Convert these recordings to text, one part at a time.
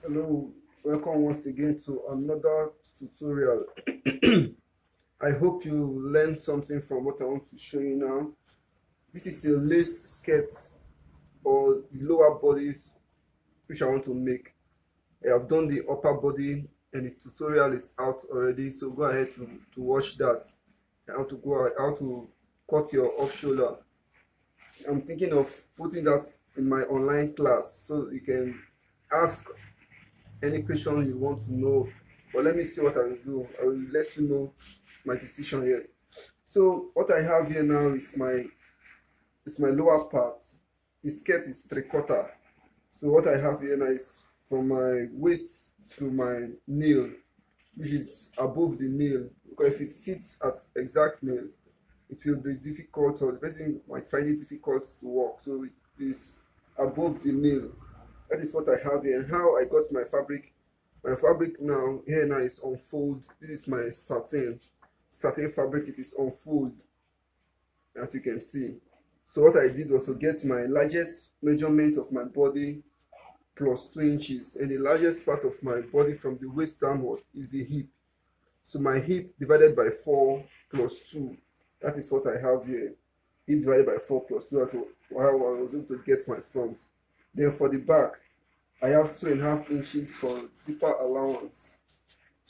Hello, welcome once again to another tutorial. I hope you learned something from what I want to show you now. This is a lace skirt or lower bodies which I want to make. I have done the upper body and the tutorial is out already, so go ahead to watch that. How to cut your off shoulder. I'm thinking of putting that in my online class so you can ask any question you want to know, but let me see what I will do. I will let you know my decision here. So what I have here now is my lower part. The skirt is 3/4. So what I have here now is from my waist to my nail, which is above the nail, because if it sits at exact nail it will be difficult, or the person might find it difficult to walk, so it is above the nail. That is what I have here. And how I got my fabric now here now is on fold. This is my satin fabric. It is on fold, as you can see. So what I did was to get my largest measurement of my body plus 2 inches, and the largest part of my body from the waist downward is the hip. So my hip divided by 4 plus 2, that is what I have here. Hip divided by 4 plus 2, that's how I was able to get my front. Then for the back, I have 2.5 inches for zipper allowance,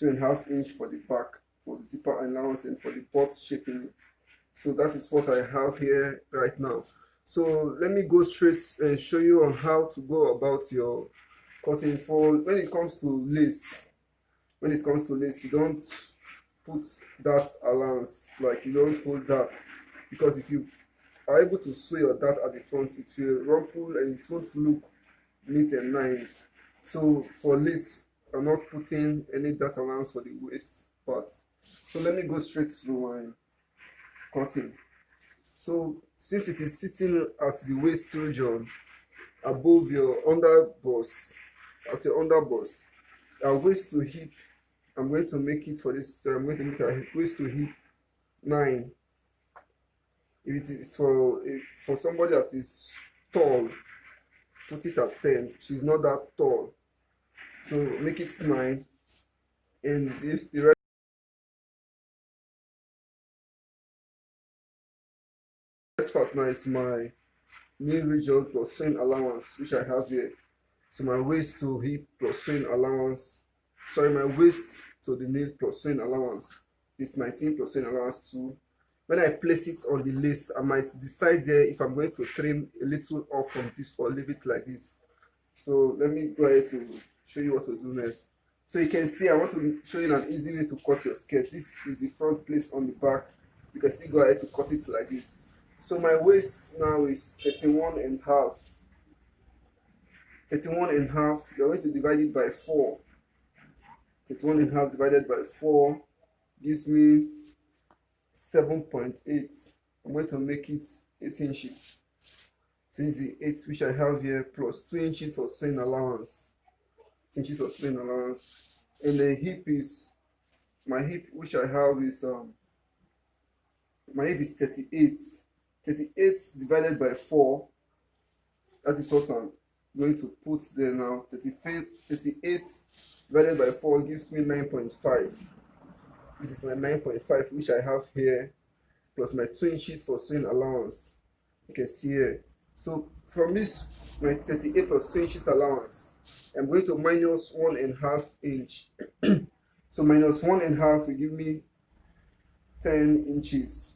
2.5 inch for the back for the zipper allowance and for the butt shaping. So that is what I have here right now. So let me go straight and show you on how to go about your cutting. For when it comes to lace, you don't put that allowance, like you don't hold that, because if you are able to sew your dart at the front, it will rumple and it won't look neat and nice. So for lace, I'm not putting any dart allowance for the waist part. So let me go straight to my cutting. So since it is sitting at the waist region above your under bust, at your under bust, our waist to hip, I'm going to make it for this. I'm going to make a waist to hip 9. If it is for somebody that is tall, put it at 10. She's not that tall, so make it 9. And this the rest part now is my knee region plus sewing allowance, which I have here. So my waist to hip plus sewing allowance, sorry, my waist to the nail plus sewing allowance is 19 plus sewing allowance 2. When I place it on the lace, I might decide there if I'm going to trim a little off from this or leave it like this. So let me go ahead to show you what to do next. So you can see I want to show you an easy way to cut your skirt. This is the front place on the back. You can still go ahead to cut it like this. So my waist now is 31 and a half. 31 and a half, you're going to divide it by 4. 31 and a half divided by 4 gives me 7.8. I'm going to make it 8 inches. So this is the 8 which I have here plus 2 inches for sewing allowance. 2 inches of sewing allowance. And the hip is, my hip which I have is my hip is 38. 38 divided by 4, that is what I'm going to put there now. 38 divided by 4 gives me 9.5. This is my 9.5 which I have here, plus my 2 inches for sewing allowance. You can see here. So from this, my 38 plus 2 inches allowance, I'm going to minus 1.5 inch. So minus 1.5 will give me 10 inches.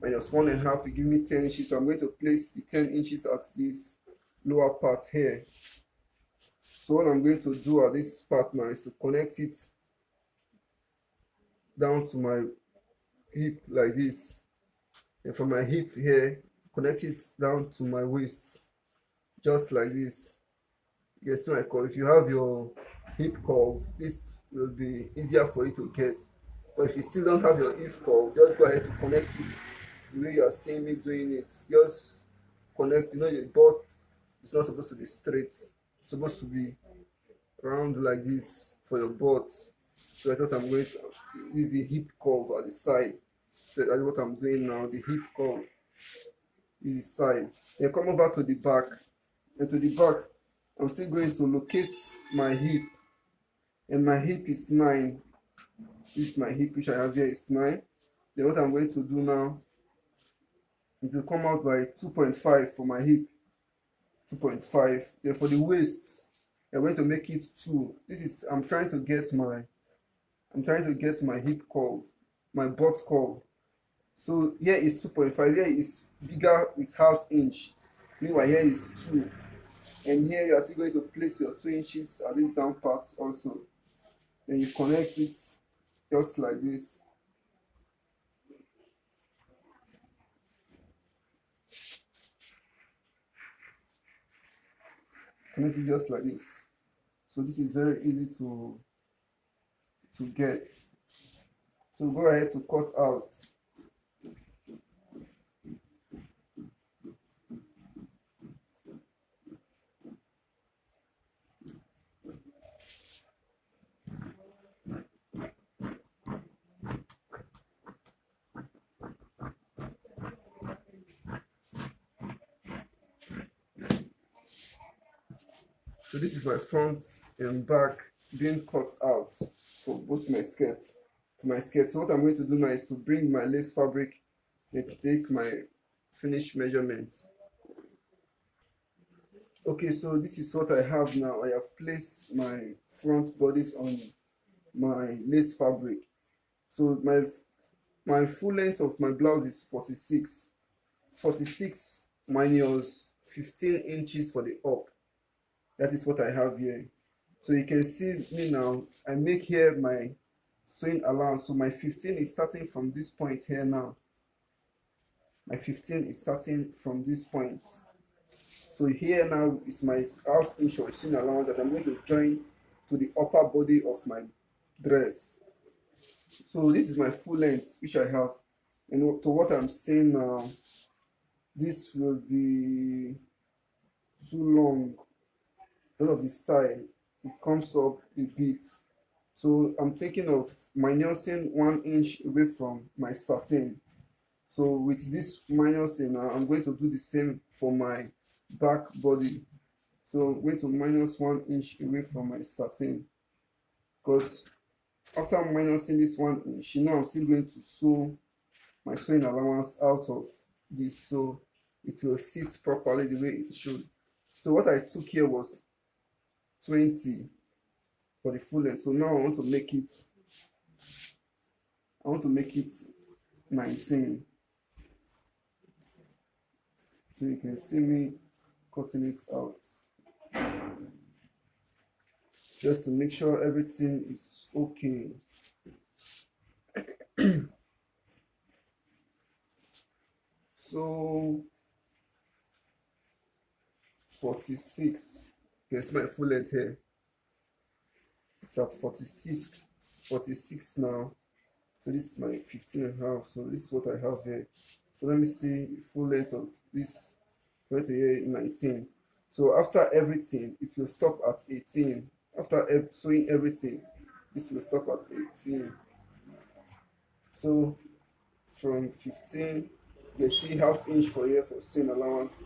Minus 1.5 will give me 10 inches. So I'm going to place the 10 inches at this lower part here. So what I'm going to do at this part now is to connect it down to my hip like this, and from my hip here connect it down to my waist just like this. You can see my curve. If you have your hip curve, this will be easier for you to get, but if you still don't have your hip curve, just go ahead to connect it the way you are seeing me doing it. Just connect. You know, your butt is not supposed to be straight, it's supposed to be round like this for your butt. So I thought I'm going to use the hip curve at the side. So that's what I'm doing now. The hip curve is the side. Then come over to the back. And to the back, I'm still going to locate my hip, and my hip is 9. This is my hip, which I have here, is 9. Then what I'm going to do now, it will come out by 2.5 for my hip, 2.5. Then for the waist, I'm going to make it 2. This is, I'm trying to get my hip curve, my butt curve. So here is 2.5, here is bigger with half inch. Meanwhile here is 2. And here you are still going to place your 2 inches at this down part also. Then you connect it just like this. Connect it just like this. So this is very easy to get. So go ahead to cut out. So this is my front and back being cut out for both my skirt. So what I'm going to do now is to bring my lace fabric and take my finished measurement. Okay, so this is what I have now. I have placed my front bodies on my lace fabric. So my full length of my blouse is 46 minus 15 inches for the up. That is what I have here. So you can see me now, I make here my sewing allowance. So my 15 is starting from this point here now. My 15 is starting from this point. So here now is my half inch of sewing allowance that I'm going to join to the upper body of my dress. So this is my full length which I have. And to what I'm saying now, this will be too long. Because of the style, it comes up a bit. So I'm thinking of minusing 1 inch away from my satin. So with this minusing, I'm going to do the same for my back body. So I'm going to minus 1 inch away from my satin, because after minusing this 1 inch, I'm still going to sew my sewing allowance out of this, so it will sit properly the way it should. So what I took here was 20 for the full length. So now I want to make it 19. So you can see me cutting it out just to make sure everything is okay. So 46, you can see my full length here. It's at 46 now. So this is my 15 and a half. So this is what I have here. So let me see the full length of this right here, 19. So after everything, it will stop at 18. After sewing everything, this will stop at 18. So from 15, you see half inch for here for sewing allowance,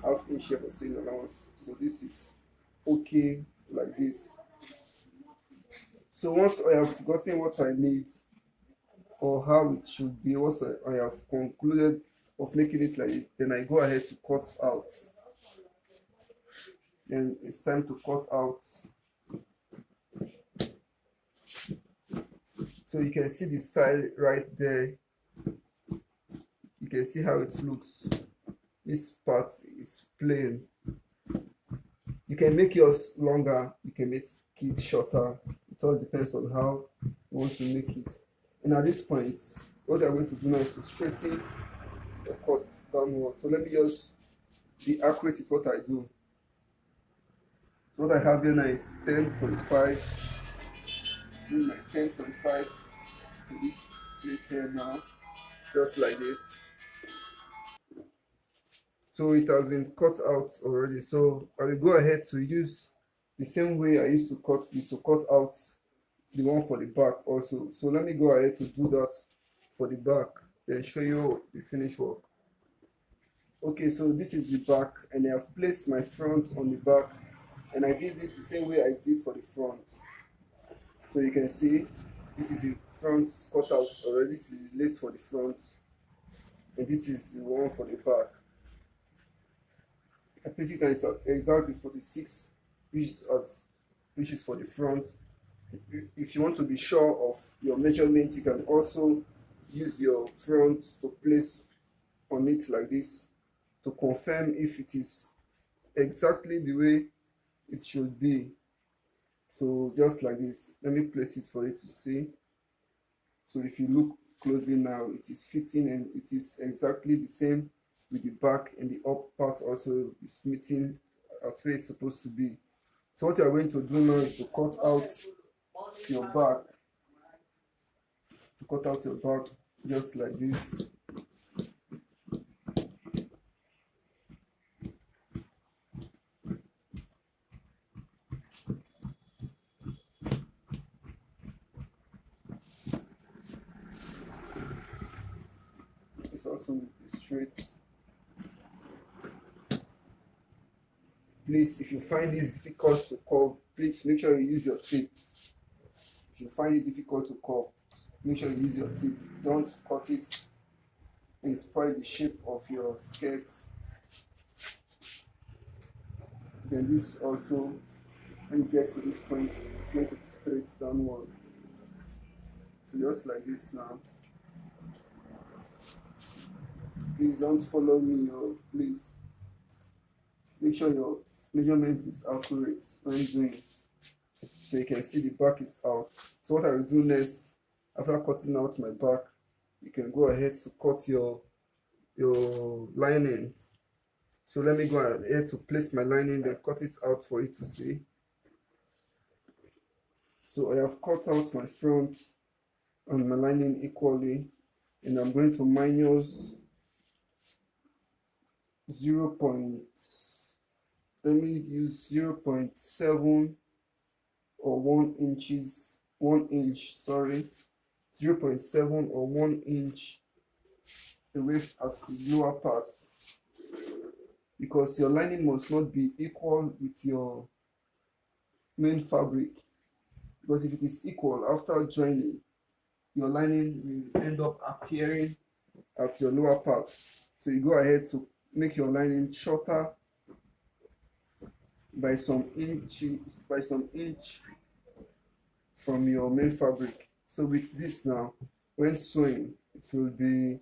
half inch here for sewing allowance. So this is okay like this. So once I have gotten what I need, or how it should be, once I have concluded of making it like it, then I go ahead to cut out. Then it's time to cut out. So you can see the style right there. You can see how it looks. This part is plain. You can make yours longer, you can make it shorter. It all depends on how you want to make it. And at this point, what I'm going to do now is to straighten the cut downward. So let me just be accurate with what I do. So what I have here now is 10.5. Do my 10.5 to this place here now, just like this. So it has been cut out already. So I will go ahead to use the same way I used to cut this, to cut out the one for the back also. So let me go ahead to do that for the back, then show you the finished work. Okay, so this is the back, and I have placed my front on the back and I did it the same way I did for the front. So you can see this is the front cut out already. This is the lace for the front, and this is the one for the back. I place it at exactly 46, which is for the front. If you want to be sure of your measurement, you can also use your front to place on it like this to confirm if it is exactly the way it should be. So just like this, let me place it for you to see. So if you look closely now, it is fitting and it is exactly the same with the back, and the up part also is meeting at where it's supposed to be. So what you are going to do now is to cut out your back. To cut out your back just like this. It's also straight. Please, if you find this difficult to curve, please make sure you use your tape. If you find it difficult to curve, make sure you use your tape. Don't cut it and spoil the shape of your skirt. Then this also, when you get to this point, it's going to be straight downward. So just like this now. Please don't follow me, please. Make sure your measurement is accurate when doing it. So you can see the back is out. So what I will do next, after cutting out my back, you can go ahead to cut your lining. So let me go ahead to place my lining, then cut it out for you to see. So I have cut out my front and my lining equally, and I'm going to minus 0. Let me use 0.7 or 1 inch, sorry, 0.7 or 1 inch away at the lower part, because your lining must not be equal with your main fabric, because if it is equal, after joining, your lining will end up appearing at your lower part. So you go ahead to make your lining shorter by some inch from your main fabric. So with this now, when sewing, it will be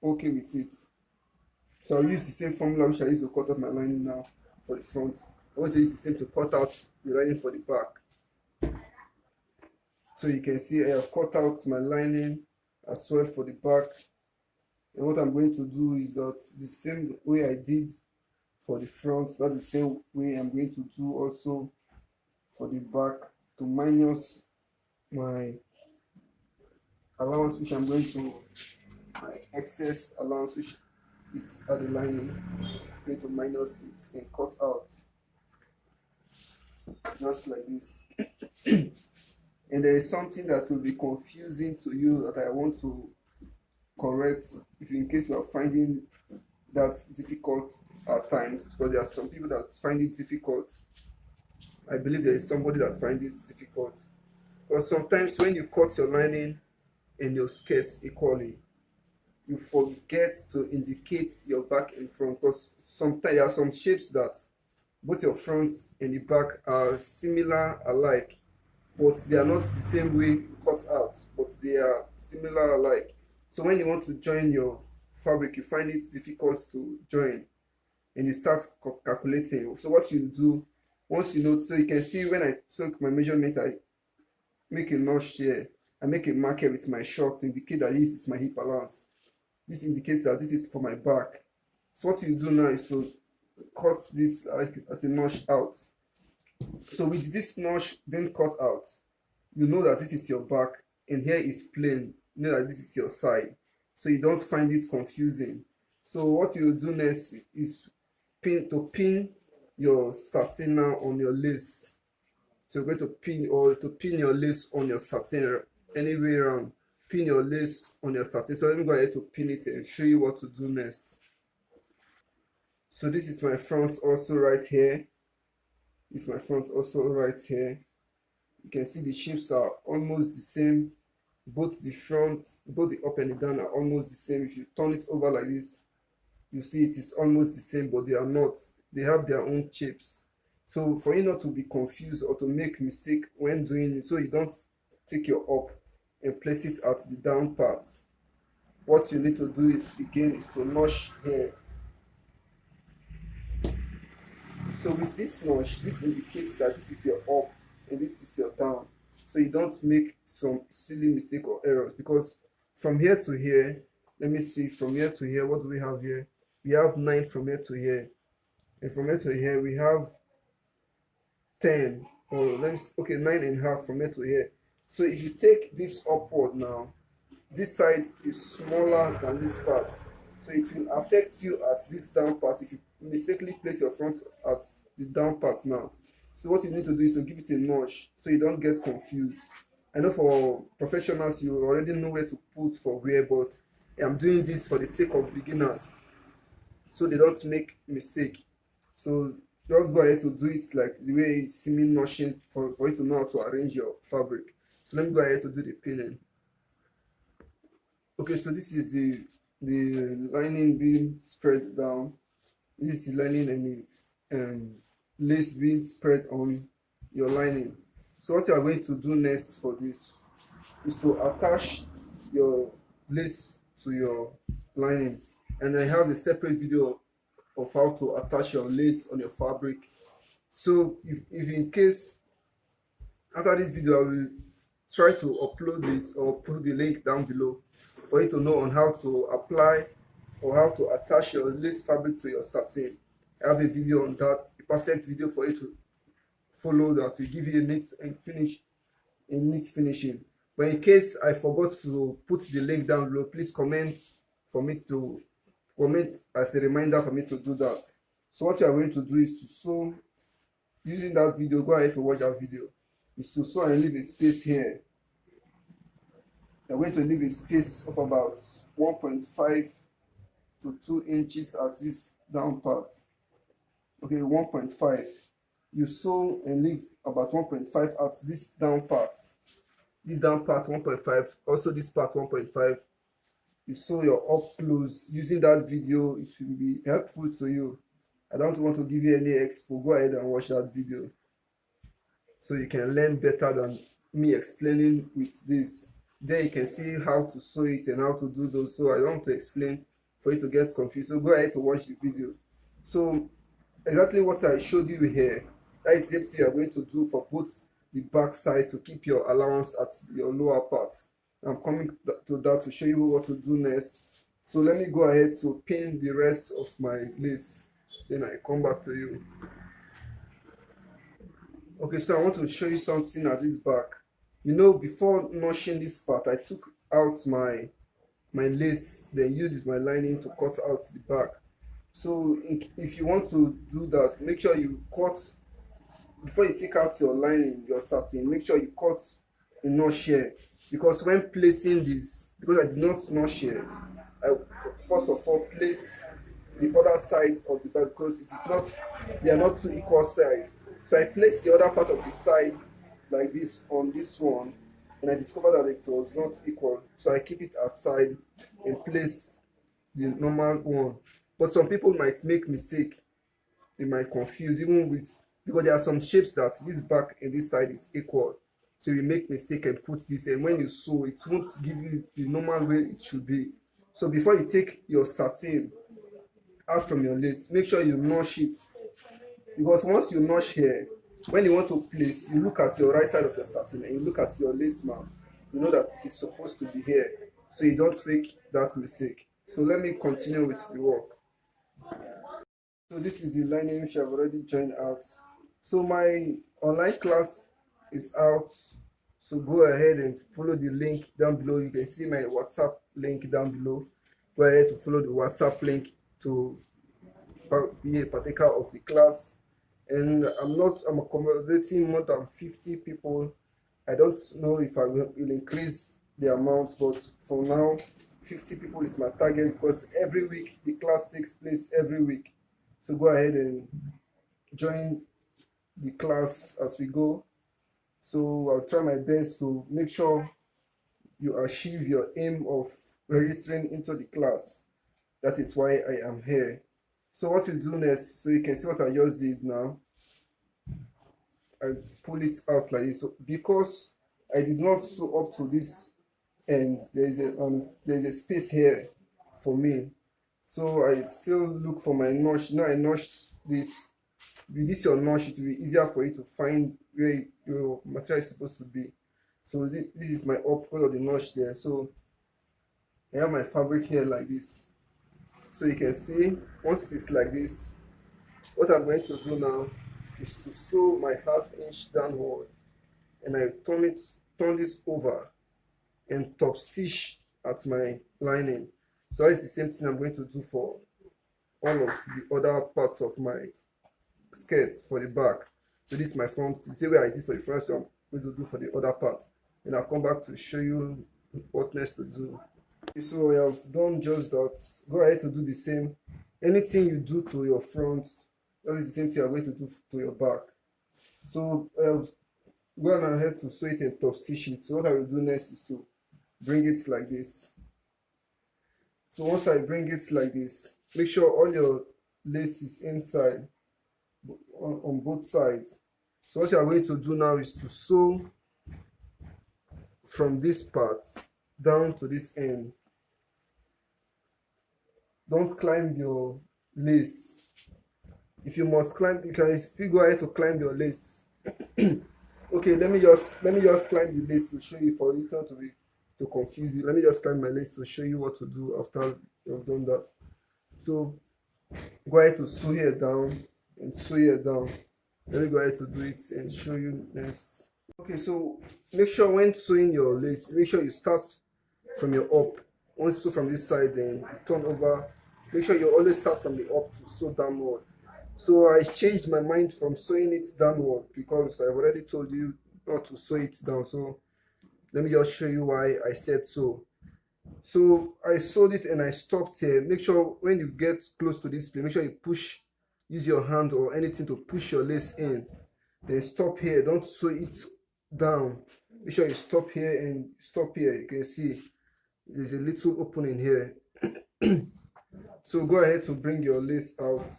okay with it. So I'll use the same formula which I used to cut out my lining now for the front. I want to use the same to cut out the lining for the back. So you can see I have cut out my lining as well for the back. And what I'm going to do is that the same way I did for the front, that's the same way I'm going to do also for the back, to minus my allowance, which I'm going to, my excess allowance, which is at the lining, I'm going to minus it and cut out just like this. And there is something that will be confusing to you that I want to correct, if in case you are finding that difficult at times, because there are some people that find it difficult. I believe there is somebody that finds this difficult, because sometimes when you cut your lining and your skirts equally, you forget to indicate your back and front, because sometimes there are some shapes that both your front and the back are similar alike, but they are not the same way cut out, but they are similar alike. So when you want to join your fabric, you find it difficult to join, and you start calculating. So what you do, once you know, so you can see when I took my measurement, I make a notch here, I make a marker with my chalk to indicate that this is my hip allowance. This indicates that this is for my back. So what you do now is to cut this like as a notch out. So with this notch being cut out, you know that this is your back, and here is plain, you know that this is your side, so you don't find it confusing. So what you do next is pin your satin now on your lace. So you're going to pin your lace on your satin any way around. Pin your lace on your satin. So let me go ahead to pin it and show you what to do next. So this is my front also right here. This is my front also right here. You can see the shapes are almost the same. Both the front, both the up and the down are almost the same. If you turn it over like this, you see it is almost the same, but they are not. They have their own shapes. So for you not to be confused or to make mistake when doing it, so you don't take your up and place it at the down part, what you need to do again is to notch here. So with this notch, this indicates that this is your up and this is your down. So you don't make some silly mistake or errors, because from here to here, let me see, from here to here, what do we have here? We have 9 from here to here, and from here to here we have 10, or let me see, okay, 9.5 from here to here. So if you take this upward now, this side is smaller than this part, so it will affect you at this down part if you mistakenly place your front at the down part now. So what you need to do is to give it a notch so you don't get confused. I know for professionals you already know where to put for where, but I'm doing this for the sake of beginners so they don't make mistake. So just go ahead to do it like the way it's seeming notching for you to know how to arrange your fabric. So let me go ahead to do the pinning. Okay, so this is the lining being spread down. This is the lining and the lace being spread on your lining. So what you are going to do next for this is to attach your lace to your lining, and I have a separate video of how to attach your lace on your fabric. So if in case after this video I will try to upload it or put the link down below for you to know on how to apply or how to attach your lace fabric to your satin. I have a video on that, a perfect video for you to follow that will give you a neat finishing. But in case I forgot to put the link down below, please comment as a reminder for me to do that. So what you are going to do is to sew using that video. Go ahead to watch that video. Is to sew and leave a space here. You're going to leave a space of about 1.5 to 2 inches at this down part. Okay, 1.5. You sew and leave about 1.5 at this down part. This down part 1.5, also this part 1.5. You sew your up close. Using that video, it will be helpful to you. I don't want to give you any expo. Go ahead and watch that video so you can learn better than me explaining with this. Then you can see how to sew it and how to do those. So I don't want to explain for you to get confused. So go ahead to watch the video. So exactly what I showed you here, that is the same thing you are going to do for both the back side to keep your allowance at your lower part. I'm coming to that to show you what to do next. So let me go ahead to pin the rest of my lace, then I come back to you. Okay, so I want to show you something at this back. You know, before notching this part, I took out my lace, then used my lining to cut out the back. So if you want to do that, make sure you cut before you take out your lining, your satin. Make sure you cut a notch here, because when placing this, because I did not notch here, I first of all placed the other side of the bag because it is not, they are not two equal sides. So I placed the other part of the side like this on this one, and I discovered that it was not equal. So I keep it outside and place the normal one. But some people might make mistake. They might confuse even with, because there are some shapes that this back and this side is equal. So you make mistake and put this, and when you sew, it won't give you the normal way it should be. So before you take your satin out from your lace, make sure you notch it, because once you notch here, when you want to place, you look at your right side of your satin and you look at your lace mount. You know that it is supposed to be here, so you don't make that mistake. So let me continue with the work. So this is the lining which I've already joined out. So my online class is out, so go ahead and follow the link down below. You can see my WhatsApp link down below. Go ahead to follow the WhatsApp link to be a partaker of the class. And I'm accommodating more than 50 people. I don't know if I will increase the amount, but for now 50 people is my target, because every week the class takes place every week. So go ahead and join the class as we go. So I'll try my best to make sure you achieve your aim of registering into the class. That is why I am here. So what you do next, so you can see what I just did now. I pull it out like this. So because I did not sew up to this end, there's a space here for me. So I still look for my notch. Now I notched this. With this your notch, it will be easier for you to find where your material is supposed to be. So this is my up of the notch there. So I have my fabric here like this. So you can see once it is like this, what I'm going to do now is to sew my 1/2 inch downward, and I turn this over and top stitch at my lining. So it's the same thing I'm going to do for all of the other parts of my skirt for the back. So this is my front, the same way I did for the front, so I'm going to do for the other part. And I'll come back to show you what next to do. Okay, so I have done just that. Go ahead to do the same. Anything you do to your front, that is the same thing you're going to do to your back. So I have gone ahead to sew it and top stitch it. So what I will do next is to bring it like this. So once I bring it like this, make sure all your lace is inside on both sides. So what you are going to do now is to sew from this part down to this end. Don't climb your lace. If you must climb, you can still go ahead to climb your lace. Okay, let me just climb the lace to show you, for it not to confuse you. Let me just climb my lace to show you what to do after you've done that. So go ahead to sew here down and sew here down. Let me go ahead to do it and show you next. Okay, so make sure when sewing your lace, make sure you start from your up. Once you sew from this side, then you turn over. Make sure you always start from the up to sew downward. So I changed my mind from sewing it downward because I've already told you not to sew it down. So let me just show you why I said so. So I sewed it and I stopped here. Make sure when you get close to this place, make sure you push, use your hand or anything to push your lace in. Then stop here. Don't sew it down. Make sure you stop here and stop here. You can see there's a little opening here. So go ahead to bring your lace out.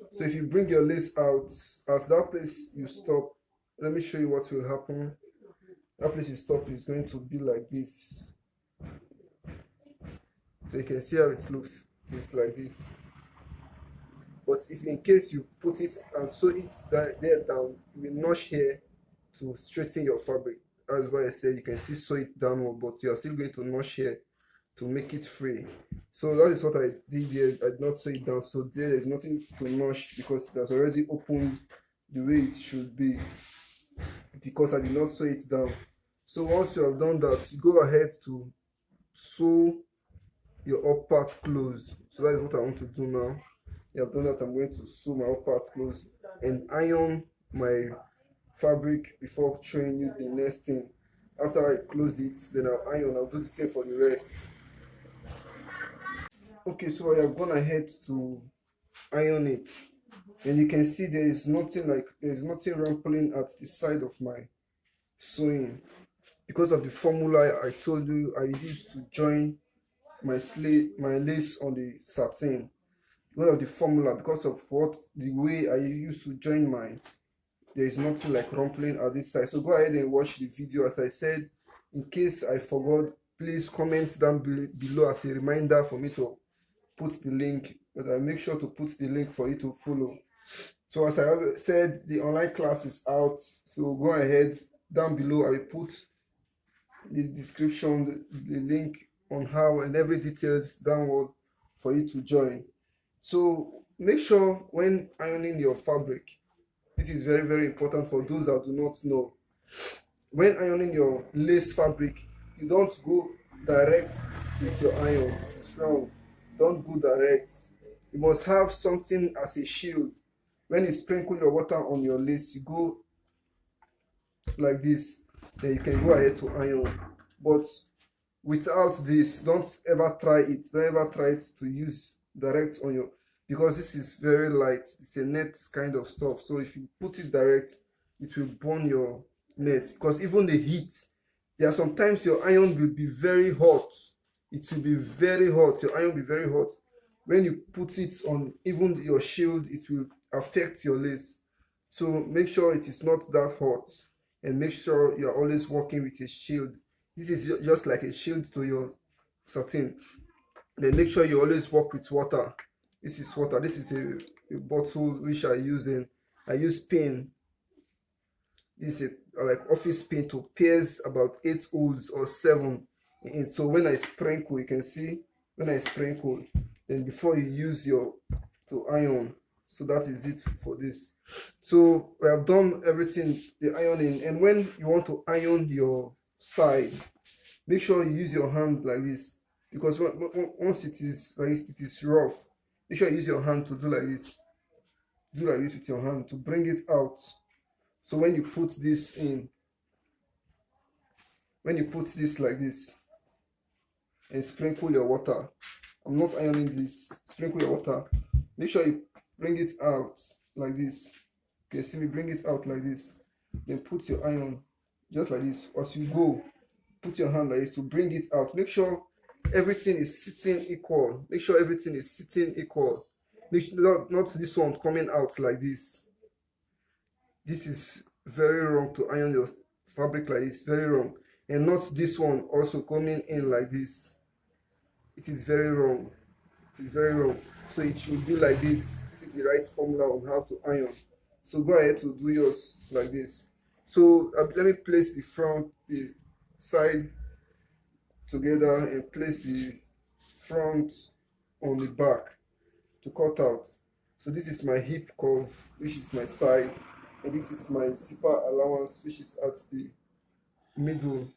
So if you bring your lace out, at that place you stop. Let me show you what will happen. That place you stop is going to be like this. So you can see how it looks. Just like this. But if in case you put it and sew it there down, you will notch here to straighten your fabric. That's why I said you can still sew it downward, but you are still going to notch here to make it free. So that is what I did here. I did not sew it down, so there is nothing to notch because it has already opened the way it should be, because I did not sew it down. So once you have done that, you go ahead to sew your up part close. So that is what I want to do now. You have done that, I'm going to sew my up part close and iron my fabric before showing you the next thing. After I close it, then I'll iron. I'll do the same for the rest. Okay, so I have gone ahead to iron it, and you can see there is nothing rumpling at the side of my sewing because of the formula I told you I used to join my lace on the satin. Because of the formula, because of the way I used to join mine, there is nothing like rumpling at this side. So go ahead and watch the video. As I said, in case I forgot, please comment down below as a reminder for me to put the link, but I make sure to put the link for you to follow. So as I said, the online class is out, so go ahead down below. I will put the description, the link on how and every details downward for you to join. So make sure when ironing your fabric, this is very, very important for those that do not know. When ironing your lace fabric, you don't go direct with your iron. It is wrong. Don't go direct. You must have something as a shield. When you sprinkle your water on your lace, you go like this. Then you can go ahead to iron. But without this, don't ever try it. Don't ever try it to use direct on your. because this is very light. It's a net kind of stuff, so if you put it direct, it will burn your net. Because even the heat, there are sometimes your iron will be very hot. It will be very hot. Your iron will be very hot. When you put it on even your shield, it will affect your lace. So make sure it is not that hot, and make sure you're always working with a shield. This is just like a shield to your satin. Then make sure you always work with water. This is water. This is a bottle which I use. In I use pin. This is like office pin to pierce about 8 holes or 7. And so when I sprinkle, you can see when I sprinkle, then before you use your to iron. So that is it for this. So we have done everything, the ironing. And when you want to iron your side, make sure you use your hand like this, because once it is like this, it is rough. Make sure you use your hand to do like this. Do like this with your hand to bring it out. So when you put this in, when you put this like this and sprinkle your water, I'm not ironing this, sprinkle your water, make sure you bring it out like this. Okay, see me bring it out like this, then put your iron just like this. As you go, put your hand like this to bring it out. Make sure everything is sitting equal. Make sure everything is sitting equal. Make sure not this one coming out like this. This is very wrong to iron your fabric like this, very wrong. And not this one also coming in like this. It is very wrong. It is very wrong. So it should be like this. This is the right formula on how to iron. So go ahead to do yours like this. So let me place the side together and place the front on the back to cut out. So this is my hip curve, which is my side, and this is my zipper allowance, which is at the middle.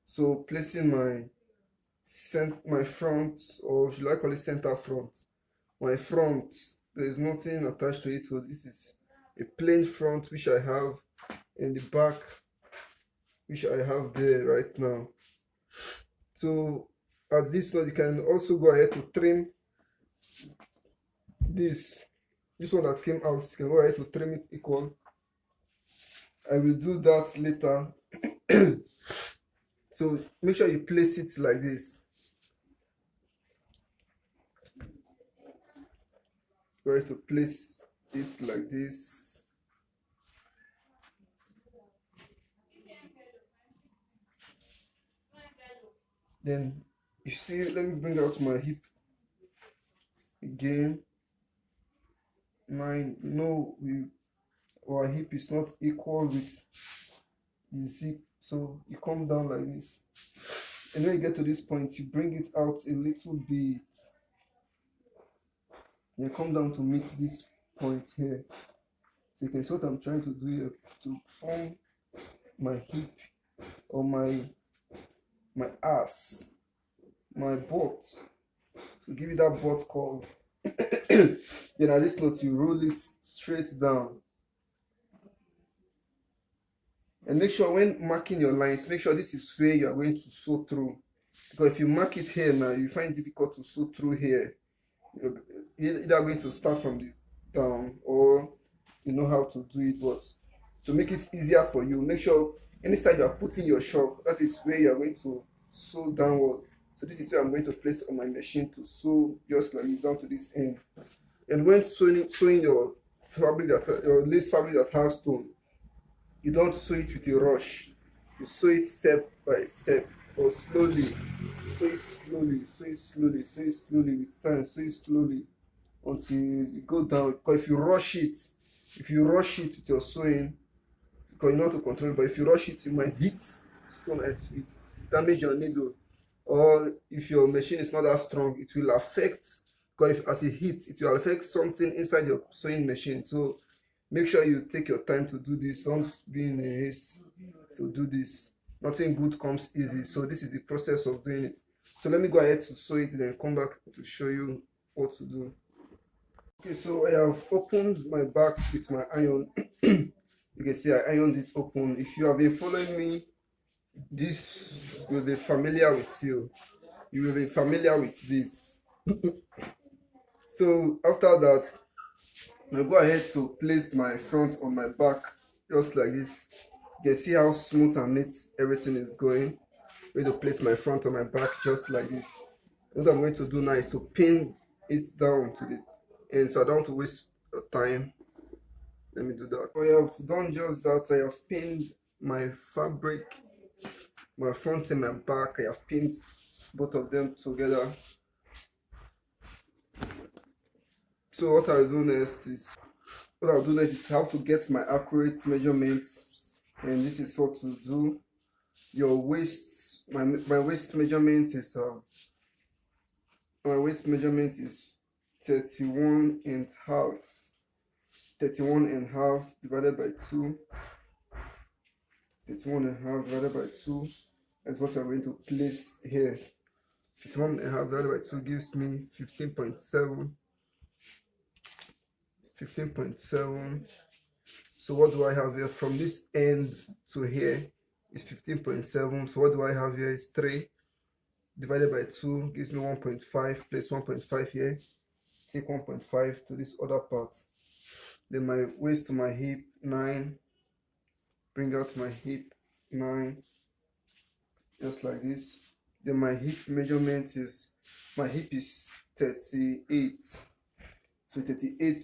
So placing my front, or should I call it center front, my front, there is nothing attached to it, so this is a plain front which I have, and the back which I have there right now. So at this note, you can also go ahead to trim this one that came out. You can go ahead to trim it equal. I will do that later. So make sure you place it like this. Go ahead to place it like this. Then you see, let me bring out my hip again. Our hip is not equal with the zip, so you come down like this, and when you get to this point, you bring it out a little bit. You come down to meet this point here. So you can see what I'm trying to do here to form my hip, or my ass, my butt, to give it that butt curve. Then at this note, you roll it straight down. And make sure when marking your lines, make sure this is where you are going to sew through. Because if you mark it here now, you find it difficult to sew through here. You're either going to start from the down, or you know how to do it. But to make it easier for you, make sure any side you are putting your shock, that is where you are going to sew downward. So this is where I'm going to place on my machine to sew just like this down to this end. And when sewing your fabric, your lace fabric that has stone, you don't sew it with a rush. You sew it step by step, or slowly. Sew it slowly, sew it slowly, sew it slowly with time, sew it slowly until you go down. Because if you rush it with your sewing, because you know how to control it, but if you rush it, you might hit stone and it will damage your needle. Or if your machine is not that strong, it will affect, because as it hits, it will affect something inside your sewing machine. So make sure you take your time to do this. Don't be in a haste to do this. Nothing good comes easy. So this is the process of doing it. So let me go ahead to sew it, then come back to show you what to do. Okay, so I have opened my back with my iron. You can see I ironed it open. If you have been following me, this will be familiar with you. You will be familiar with this. So after that, I'll go ahead to place my front on my back just like this. You can see how smooth and neat everything is going. I'm going to place my front on my back just like this. What I'm going to do now is to pin it down to the end, so I don't want to waste time. Let me do that. I have done just that. I have pinned my fabric, my front and my back. I have pinned both of them together. So what I'll do next is how to get my accurate measurements, and this is what to do. Your waist, my waist measurement is 31 and half. 31 and half divided by 2. 31 and half divided by 2 is what I'm going to place here. 51 and half divided by 2 gives me 15.7. 15.7. So what do I have here? From this end to here is 15.7. So what do I have here is 3 divided by 2 gives me 1.5. Place 1.5 here. Take 1.5 to this other part. Then my waist to my hip, 9. Bring out my hip, 9. Just like this. Then my hip measurement is, my hip is 38. So 38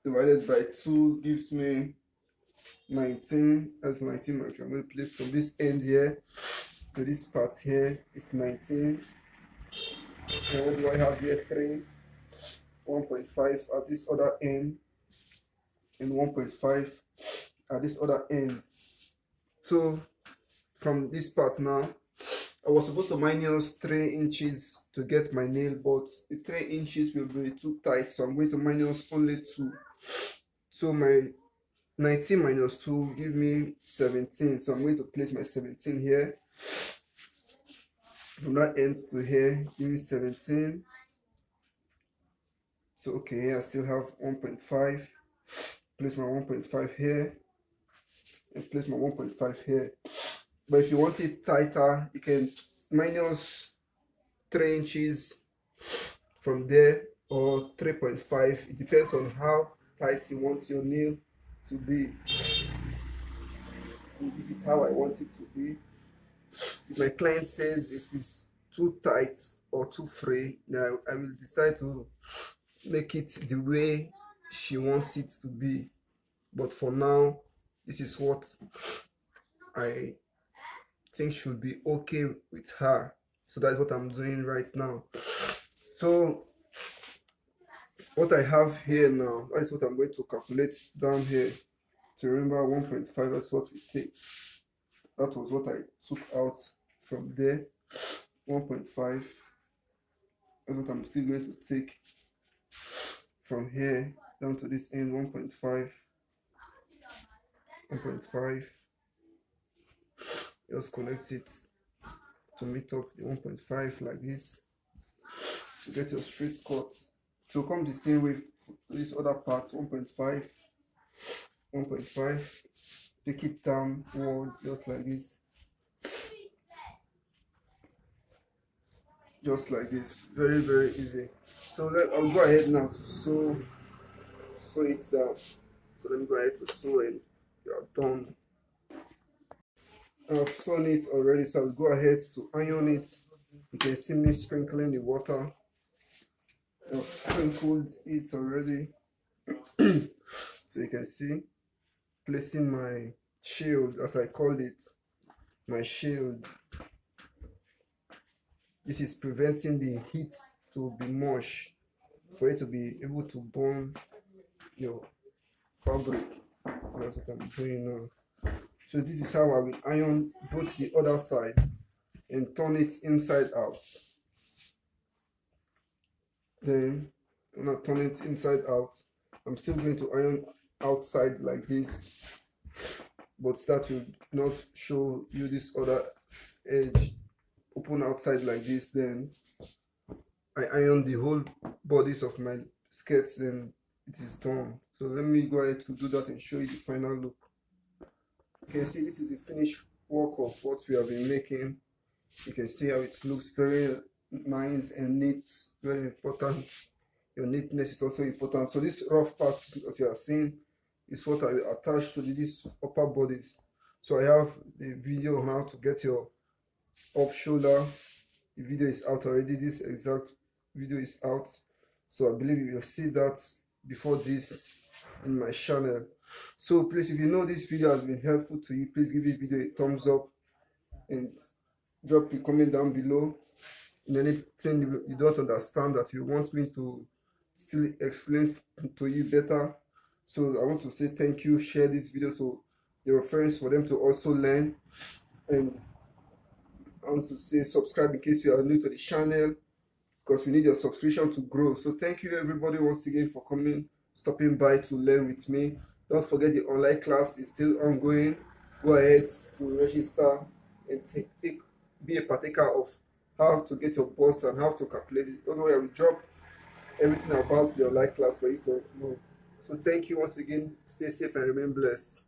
divided by 2 gives me 19. That's 19 mark. I'm going to place from this end here to this part here. It's 19. And what do I have here? 3. 1.5 at this other end. And 1.5 at this other end. So from this part now, I was supposed to minus 3 inches to get my nail, but the 3 inches will be too tight, so I'm going to minus only 2. So my 19 minus 2 give me 17. So I'm going to place my 17 here. From that end to here, give me 17. So okay, here I still have 1.5. Place my 1.5 here. And place my 1.5 here. But if you want it tighter, you can minus 3 inches from there, or 3.5. It depends on how tight you want your nail to be. And this is how I want it to be. If my client says it is too tight or too free, now I will decide to make it the way she wants it to be. But for now, this is what I think should be okay with her. So that's what I'm doing right now. So what I have here now, that's what I'm going to calculate down here. To remember 1.5, that's what we take. That was what I took out from there. 1.5. That's what I'm still going to take from here down to this end. 1.5. 1.5. Just connect it to meet up the 1.5 like this to get your straight cut. So come the same way for this other part. 1.5. 1.5. Take it downward just like this. Just like this. Very, very easy. So I'll go ahead now to sew it down. So let me go ahead to sew and you are done. I've sewn it already, so I'll go ahead to iron it. You can see me sprinkling the water. I've sprinkled it already. So you can see, placing my shield, as I called it, my shield. This is preventing the heat to be much, for it to be able to burn your fabric. So that's what I'm doing now. So this is how I will iron both the other side and turn it inside out. Then when I turn it inside out, I'm still going to iron outside like this, but that will not show you this other edge. Open outside like this, then I iron the whole bodies of my skirts, then it is done. So let me go ahead to do that and show you the final look. You can see this is the finished work of what we have been making. You can see how it looks, very nice and neat, very important. your neatness is also important. So this rough part that you are seeing is what I will attach to these upper bodies. So I have the video on how to get your off shoulder. The video is out already. This exact video is out. So I believe you will see that before this in my channel. So please, if you know this video has been helpful to you, please give this video a thumbs up and drop a comment down below in anything you don't understand that you want me to still explain to you better. So I want to say thank you. Share this video so your friends, for them to also learn. And I want to say subscribe in case you are new to the channel, because we need your subscription to grow. So thank you everybody once again for stopping by to learn with me. Don't forget the online class is still ongoing. Go ahead to register and be a partaker of how to get your boss and how to calculate it. Don't worry, I will drop everything about the online class for you to know. So thank you once again. Stay safe and remain blessed.